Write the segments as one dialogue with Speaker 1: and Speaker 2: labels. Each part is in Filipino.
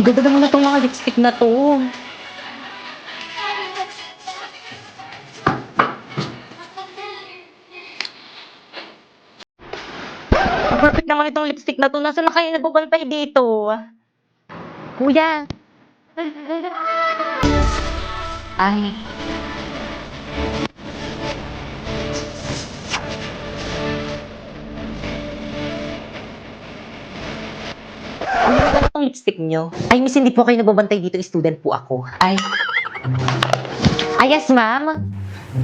Speaker 1: Ganda mo na itong mga lipstick na to. Ang perfect naman itong lipstick na to. Nasaan na kayo nagbabantay dito? Kuya. Ay. Ano ba itong lipstick nyo? Ay, miss, hindi po kayo nagbabantay dito. Student po ako. Ay. Ay, yes, ma'am.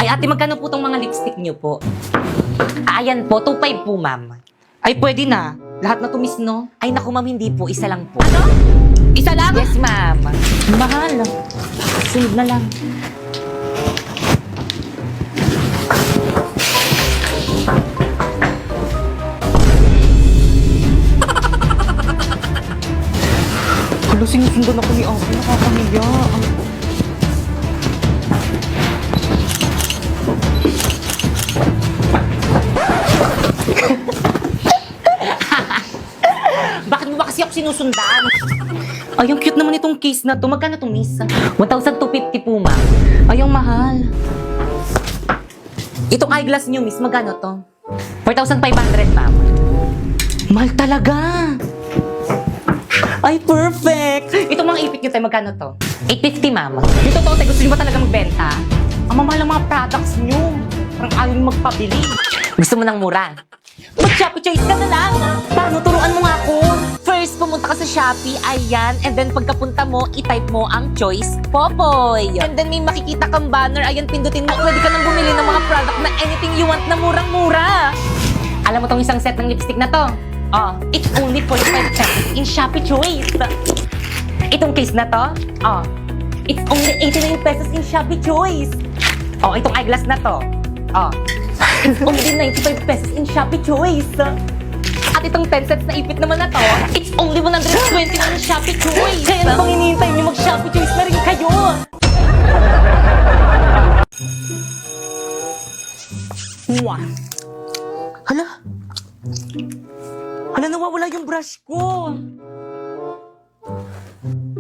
Speaker 1: Ay, ate, magkano po itong mga lipstick nyo po? Ayan po, 2.5 po, ma'am. Ay, pwede na. Lahat na to, miss, no? Ay, naku, ma'am, hindi po. Isa lang po. Ano? Isa lang? Yes, ma'am. Mahal. Sunod na lang. Hala, sinusundan ako ni Ate. Nakakamiya. Bakit mo ba kasi ako sinusundan? Ay, ang cute naman itong case na to. Magkano to, miss? 1,250 po, ma'am. Ay, ang mahal. Itong eyeglass nyo, miss, magkano to? 4,500, ma'am. Mahal talaga. Ay, perfect! Itong mga ipit nyo tayo, magkano to? 850, ma'am. Yung totoo tayo, gusto nyo ba talaga magbenta? Ang mamahal ng mga products nyo. Parang ayaw nyo magpabili. Gusto mo ng mura? Mag-Shopee Choice ka na lang! Paano? Turuan mo nga ako! First, pumunta ka sa Shopee, ayan. And then, pagkapunta mo, i-type mo ang choice, Popoy. And then, may makikita kang banner, ayan, pindutin mo. Pwede ka nang bumili ng mga product na anything you want na murang-mura. Alam mo tong isang set ng lipstick na to? Oh, it's only 45 pesos in Shopee Choice. Itong case na to? Oh, it's only 89 pesos in Shopee Choice. Oh, itong eyeglass na to? Oh, it's only 95 pesos in Shopee Choice. At itong 10 sets na ipit naman na to, it's only 120 na in Shopee Choice. Kaya ano pang hinihintay niyo, mag-Shopee Choice na rin kayo. Mwah. Hala? Hala, nawawala yung brush ko.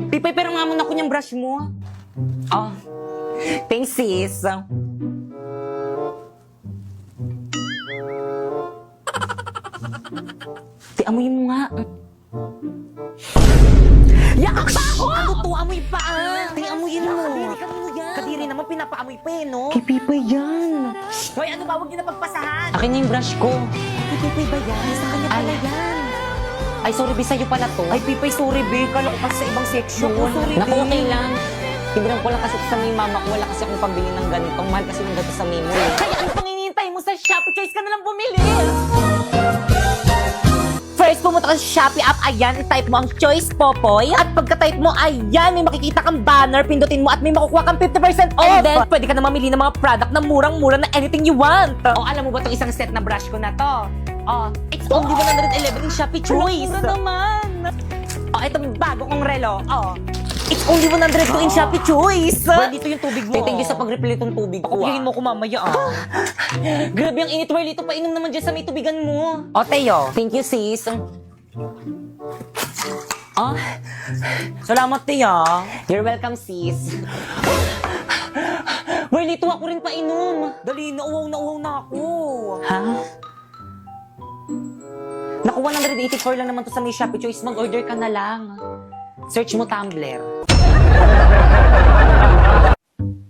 Speaker 1: Pipay, pero nga muna ko yung brush mo. Oh, thanks, sis. Amuyin mo nga. Yak pa ako! Ano to? Amoy pa ah! Amuyin mo. Kadiri ka mo yan. Kadiri naman, pinapaamoy pa eh, no? Kay Pipay yan. Hoy, ano ba? Huwag niyo na pagpasahan. Akin na yung brush ko. Kay Pipay ba yan? Sa kanya pala yan. Ay, sorry, Bi, sa'yo pala to. Ay, Pipay, sorry, Bi. Kala ko kasi sa ibang section. Naku, okay lang. Tindihan ko lang kasi sa may mama ko. Wala kasi akong pambili ng ganitong. Mahal kasi ng ganito sa Mimo. Kaya ano pang hinihintay mo sa Shopee Choice ka na lang bumili? First, pumunta ka sa Shopee app, ayan, type mo ang Choice Popoy. At pagka-type mo, ayan, may makikita kang banner, pindutin mo at may makukuha kang 50% off. And then, pwede ka na mamili ng mga product na murang-mura na anything you want. O, alam mo ba itong isang set na brush ko na to? Oh, it's only 111 in Shopee Choice. Mura naman. Oh, itong bago kong relo. Oh, it's only 102 in Shopee Choice. Well, dito yung tubig mo. Thank you sa pag-refill itong tubig ko. Kukuhin mo ko mamaya ah. Grabe ang init, Whirly. Ito painom naman dyan sa may tubigan mo. O, Teo. Thank you, sis. Ah, salamat, Teo. You're welcome, sis. Whirly, tuwa ko rin painom. Dali, nauwaw na ako. Ha? Naku, 184 lang naman to sa may Shopee Choice. Mag-order ka na lang. Search mo Tumblr.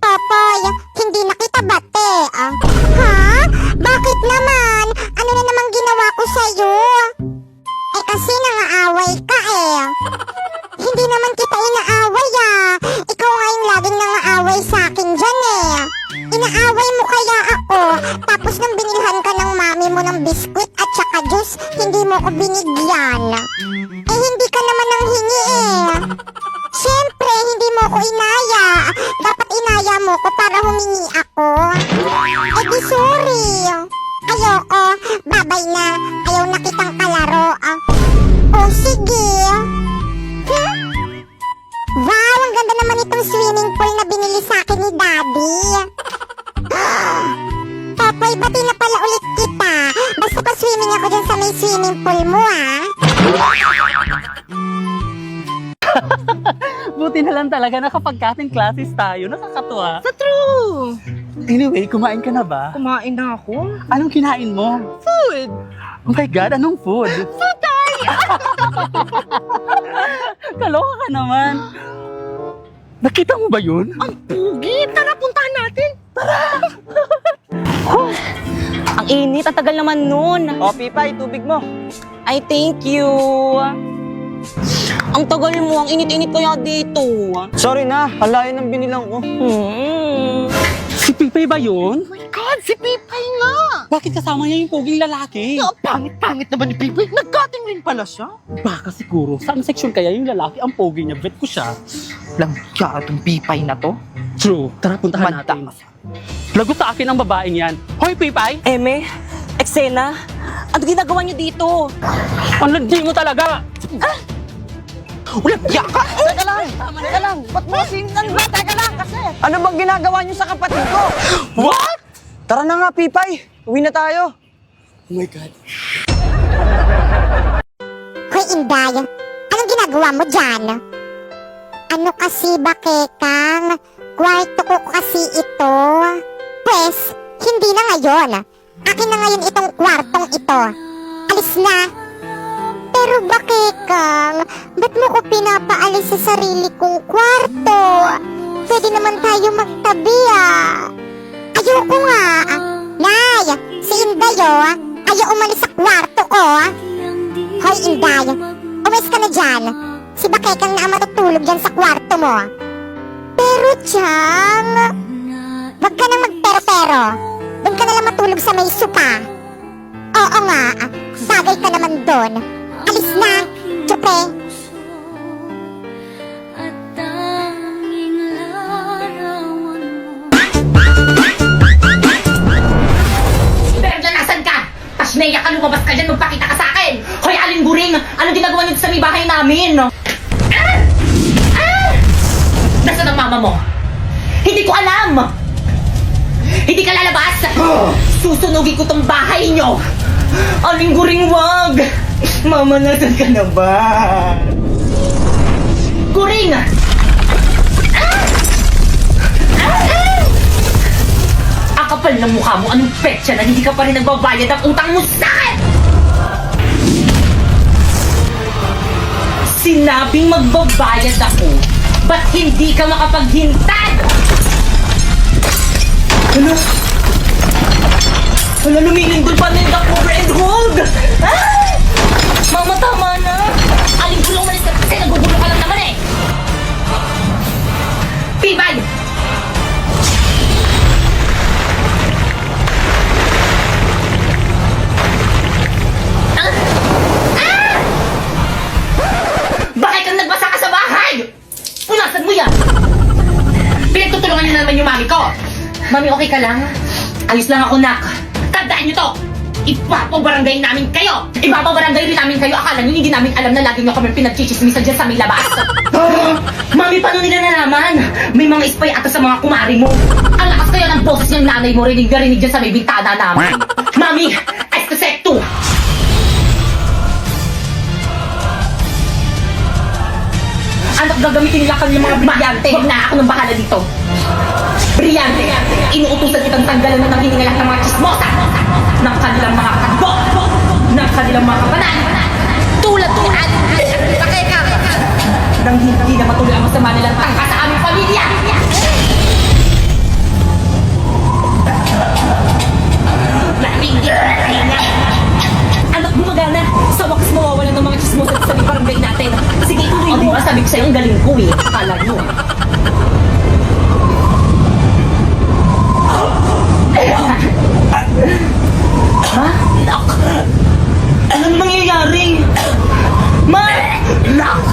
Speaker 2: Popoy, hindi na kita bate, ah. Ha? Bakit naman? Ano na namang ginawa ko sa'yo? Eh kasi nangaaway ka eh. Hindi naman kita inaaway ah. Ikaw nga yung laging nangaaway sa akin dyan eh. Inaaway mo kaya ako, tapos nang binilhan ka ng mami mo ng biskwit at saka juice, hindi mo ko binigyan. Eh hindi ka naman nang hingi eh. Siyempre, hindi mo ko inaya. Dapat inaya mo ko para humingi ako. Eh di sorry. Ayoko, babay na. Ayaw na kitang kalaro. Oh sige. Wow, ang ganda naman itong swimming pool na binili sa akin ni Daddy. Popoy, bati na pala ulit kita. Basta pa-swimming ako dyan sa may swimming pool mo, ah.
Speaker 3: Buti na lang talaga na kapag kating classes tayo, nakakatuwa.
Speaker 1: Sa true!
Speaker 3: Anyway, kumain ka na ba?
Speaker 1: Kumain na ako.
Speaker 3: Anong kinain mo?
Speaker 1: Food!
Speaker 3: Oh my God, anong food? Kaloka ka naman. Nakita mo ba yun?
Speaker 1: Ang pugi! Tara, puntahan natin! Ang init, ang tagal naman nun.
Speaker 4: O, Pipay, tubig mo.
Speaker 1: Ay, thank you. Ang tagal mo, ang init-init kaya dito.
Speaker 4: Sorry na, halayan ng binilang ko.
Speaker 3: Si Pipay ba yun?
Speaker 5: Oh my God, si Pipay nga!
Speaker 3: Bakit kasama niya yung poging lalaki?
Speaker 5: Ang pangit-pangit naman ni Pipay. Nag-cutting rin pala siya.
Speaker 3: Baka siguro, saan section kaya yung lalaki ang pogi niya? Bet ko siya.
Speaker 5: Lang ka itong Pipay na to.
Speaker 3: True, tara puntahan natin. Lagot sa akin ang babaeng yan. Hoy, Pipay!
Speaker 1: Eme, Eksena, ano ginagawa niyo dito?
Speaker 3: Ang landi mo talaga!
Speaker 5: Ulat, yaka! Teka lang! Teka lang! Ba't mo sindan ba? Teka lang kasi!
Speaker 4: Ano bang ginagawa niyo sa kapatid ko?
Speaker 3: What?
Speaker 4: Tara na nga, Pipay. Uwi na tayo.
Speaker 3: Oh my God.
Speaker 2: Hoy, Inday, anong ginagawa mo dyan? Ano kasi ba, Kekang? Kwarto ko kasi ito. Pwes, hindi na ngayon. Akin na ngayon itong kwartong ito. Alis na. Pero ba, Kekang? Ba't mo ko pinapaalis sa sarili kong kwarto? Pwede naman tayo magtabi, Ayoko nga. Nay, si Inday, ayaw umalis sa kwarto ko. Hoy, Inday, umalis ka na dyan. Si Bakekang na ang matutulog dyan sa kwarto mo. Pero, Chang, wag ka nang magpero-pero. Doon ka nalang matulog sa may sopa. Oo nga, bagay ka naman doon. Alis na, Chupe.
Speaker 1: Berna, nasan ka? Pasneya ka, lumabas ka dyan, magpakita ka sa akin! Hoy, Aling Guring! Anong ginagawa niyo sa may bahay namin? Nasaan ang mama mo? Hindi ko alam! Hindi ka lalabas! Susunugin ko tong bahay niyo! Aling Guring, wag! Mama, nasan ka na ba? Guring! Ang kapal ng mukha mo, anong petsa na hindi ka pa rin nagbabayad ang utang mo sa akin? Sinabing magbabayad ako, ba't hindi ka makapaghintad? Ano? Wala, lumilindol pa na yung duck over and hold! Ah! Mama, tama na! Aling gulong malis ka kasi nagugulo ka lang naman eh! Pibay! Bakit kang nagbasa ka sa bahay? Punasan mo yan! Pinagtutulungan niyo na naman yung mami ko! Mami, okay ka lang? Ayos lang ako, nak. Tandaan niyo to! Ipapabarangay namin kayo! Ipapabarangay rin namin kayo! Akala niyo hindi namin alam na lagi niyo kami pinagchichismisan dyan sa may labas! Mami, paano nila nalaman? May mga spy ata sa mga kumari mo! Ang lakas kaya ng boses niyang nanay mo rinig na rinig dyan sa may bintana namin! Mami, I suspect too! Anak, gagamitin nila kami mga brilyante. Huwag na ako nang bahala dito. Brilyante. Inuutusan kitang tanggalan na ng hininga lahat ng mga chismosa. Ng kanilang mga kadbo. Ng kanilang mga kapanan. Tulad ni Bakeka. Nang hindi na matuloy ang masama nilang tangka sa aming pamilya. Anak, gumagana. Sa wakas mawawalan ng mga chismosa sa sabi barangay natin. Sige, ituloy mo. Sabi ko sa'yo, ang galing ko eh. Akala nyo. Ha? Lock! Anong mangyayari? Ma! Lock!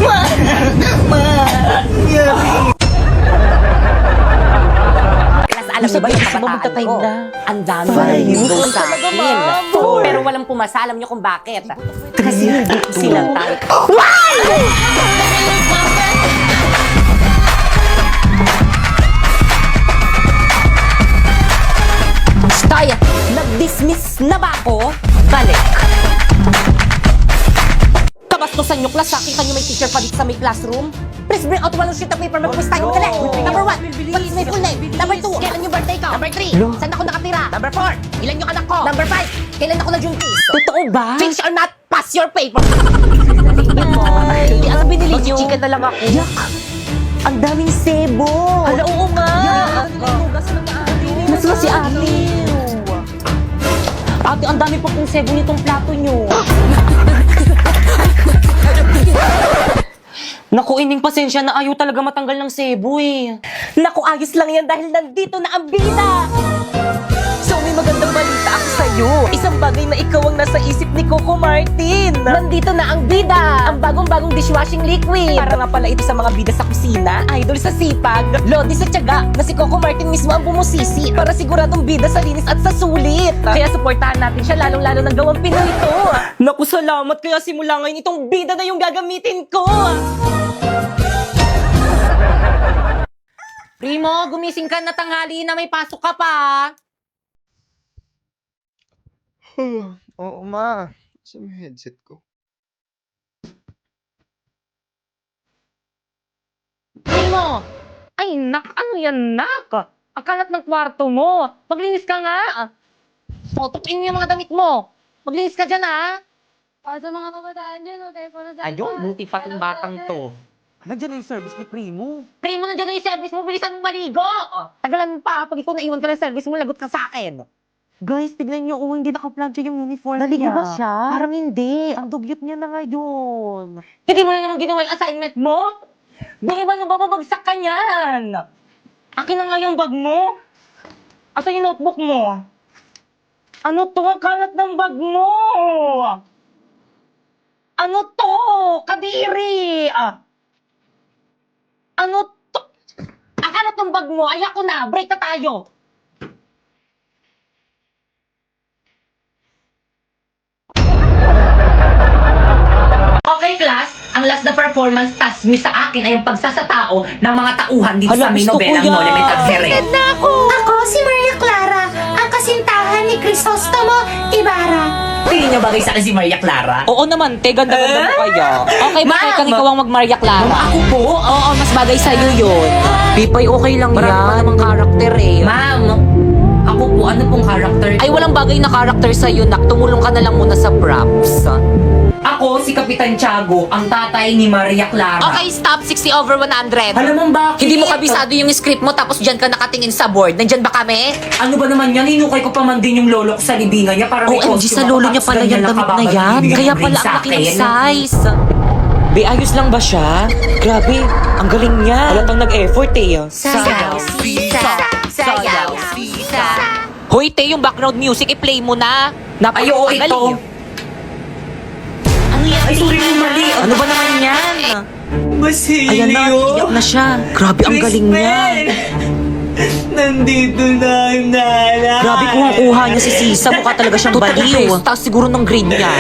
Speaker 1: Ma!
Speaker 6: Alam niyo ba yung kabataan ko? Ang dami nag-go sa akin. Pero walang pumasa. Alam niyo kung bakit? Kasi hindi ko sila type. Stay! Nag-dismiss na ba ako? Balik. Kabastusan niyo class. Nakita niyo may teacher pa dito sa may classroom. Please bring out one sheet of paper. Mag-quiz tayo. Dali. Number 1, what's my full name? Number 2, kailan yung birthday ko? Number 3, saan ako nakatira? Number 4, ilan yung anak ko? Number 5, kailan ako na-juntis?
Speaker 1: Totoo ba?
Speaker 6: Finish or not, pass your paper. Ano binili niyo? Chicken na lang ako.
Speaker 1: Ang daming sebo.
Speaker 6: Hala, oo nga.
Speaker 1: Mas si ate. Ate, ang dami pa pong sebo nitong plato nyo. Naku, ining pasensya na ayaw talaga matanggal ng sebo eh.
Speaker 6: Naku, ayos lang yan dahil nandito na ang bida. So, may magandang balita ako sa'yo. Isang bagay na ikaw ang nasa isip ni Coco Martin. Nandito na ang bida. Ang bagong-bagong dishwashing liquid. Para nga pala ito sa mga bida sa kusina, idol sa sipag, lodi sa tiyaga, na si Coco Martin mismo ang bumusisi para siguradong bida sa linis at sa sulit. Kaya suportahan natin siya lalong-lalo ng gawang Pinoy ito.
Speaker 1: Naku, salamat. Kaya simula ngayon itong bida na yung gagamitin ko. Primo, gumising ka na, tanghali na, may pasok ka pa.
Speaker 5: Oo, ma. Sa may headset ko.
Speaker 1: Primo! Ay, ano yan, nak? Ang kalat ng kwarto mo. Maglinis ka nga. O, tukin mo yung mga damit mo. Maglinis ka dyan, ha?
Speaker 7: Para sa mga kabataan dyan, okay po na sa
Speaker 1: Ayun, buti pa tong batang to.
Speaker 4: Nandiyan na yung service ni Primo.
Speaker 1: Primo, nandiyan na yung service mo. Bilisan mo maligo. Tagalan pa. Pag ikaw naiwan ka ng service mo, lagot ka sa akin. Guys, tignan niyo, hindi naka-plug siya yung uniform
Speaker 6: Naligo
Speaker 1: niya.
Speaker 6: ba siya?
Speaker 1: Parang hindi. Ang dugyot niya na ngayon. Hindi mo na naman ginawa yung assignment mo? Di ba nababagsak ka niyan? Akin na nga yung bag mo. Asa yung notebook mo? Ano to? Ang kalat ng bag mo. Ano to? Kadiri. Ano to? Ang kalat ng bag mo. Ay ako na. Break na tayo. Okay, class. Ang last na performance task niyo sa akin ay ang pagsasatao ng mga tauhan dito sa may nobelang Monument at Sere.
Speaker 2: Ako si Maria Clara, ang kasintahan ni Crisostomo Ibarra.
Speaker 1: Tingin niyo bagay sa akin si Maria Clara?
Speaker 6: Oo naman, te. Ganda-ganda mo kaya. Okay ba
Speaker 1: Ma'am!
Speaker 6: kang ikaw ang mag-Maria Clara?
Speaker 1: Ako po?
Speaker 6: Oo, mas bagay sa'yo yun. Pipay, okay lang yan. Marami pa namang karakter eh.
Speaker 1: Ma'am, ako po, ano pong character ko?
Speaker 6: Ay, walang bagay na karakter sa'yo, nak. Tumulong ka na lang muna sa props.
Speaker 1: Ako, si Kapitan Tiago, ang tatay ni Maria Clara.
Speaker 6: Okay, stop. 60 over 100.
Speaker 1: Alam mo bakit?
Speaker 6: Hindi mo kabisado yung script mo tapos dyan ka nakatingin sa board. Nandyan ba kami?
Speaker 1: Ano ba naman yan? Hinukay ko pa man din yung lolo ko sa libingan niya para may
Speaker 6: OMG,
Speaker 1: costume
Speaker 6: sa
Speaker 1: ako,
Speaker 6: lolo niya
Speaker 1: tapos
Speaker 6: pala
Speaker 1: ganyan
Speaker 6: yan,
Speaker 1: lang
Speaker 6: damit na
Speaker 1: kababad
Speaker 6: yan.
Speaker 1: bibigyan
Speaker 6: Kaya
Speaker 1: ng
Speaker 6: pala
Speaker 1: ring
Speaker 6: ang
Speaker 1: sa
Speaker 6: laki ng
Speaker 1: akin.
Speaker 6: size.
Speaker 8: Be, ayos lang ba siya? Grabe, ang galing niya. Halatang nag-effort eh.
Speaker 6: Sayaw, sisa. Sayaw, sisa. Hoy, te, yung background music, i-play mo na.
Speaker 1: Ay, oo, ito.
Speaker 6: Galing. Ano yan?
Speaker 1: Ay, sorry mo mali.
Speaker 8: Ano ba naman yan?
Speaker 5: Basilio!
Speaker 8: Ayan na, iyak na siya. Grabe, ang galing niya.
Speaker 5: Nandito na yung nanay!
Speaker 8: Grabe, kuha niya si Sisa. Mukha talaga siyang baliw.
Speaker 6: Tapos siguro ng grade niya.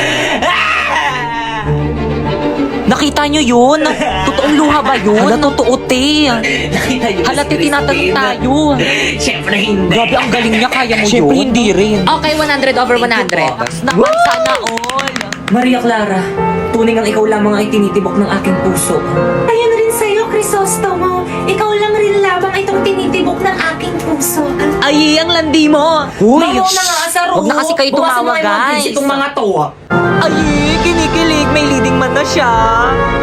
Speaker 8: Nakita niyo yun? Totoong luha ba yun? Hala, totoo, te.
Speaker 1: Nakita niyo ba
Speaker 8: Hala,
Speaker 1: si
Speaker 8: te, tinatanong
Speaker 1: Christine?
Speaker 8: tayo.
Speaker 1: Siyempre hindi.
Speaker 8: Grabe, ang galing niya. Kaya mo
Speaker 6: Siyempre,
Speaker 8: yun?
Speaker 6: hindi
Speaker 8: rin.
Speaker 6: Okay, 100 over 100.
Speaker 8: Naman, sana all.
Speaker 1: Maria Clara, tunay ang ikaw lamang ay tinitibok ng aking puso.
Speaker 2: Ayun rin sa'yo, Crisostomo. Ikaw lang rin lamang itong tinitibok ng aking puso.
Speaker 8: Ay, ang landi mo. Uy,
Speaker 1: Mauna nga, Asaro.
Speaker 6: Huwag na kasi kayo
Speaker 1: Bukasan mo
Speaker 6: tumawa,
Speaker 1: kayo mga
Speaker 6: guys.
Speaker 1: kids, itong mga to.
Speaker 8: ay, kinikilig. May leading man na siya.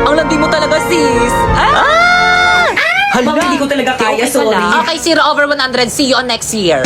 Speaker 8: Ang landi mo talaga, sis. Ah! Hala,
Speaker 1: Ma'am, hindi ko talaga kaya,
Speaker 8: Okay
Speaker 1: sorry.
Speaker 8: pala.
Speaker 6: Okay, 0 over 100. See you on next year.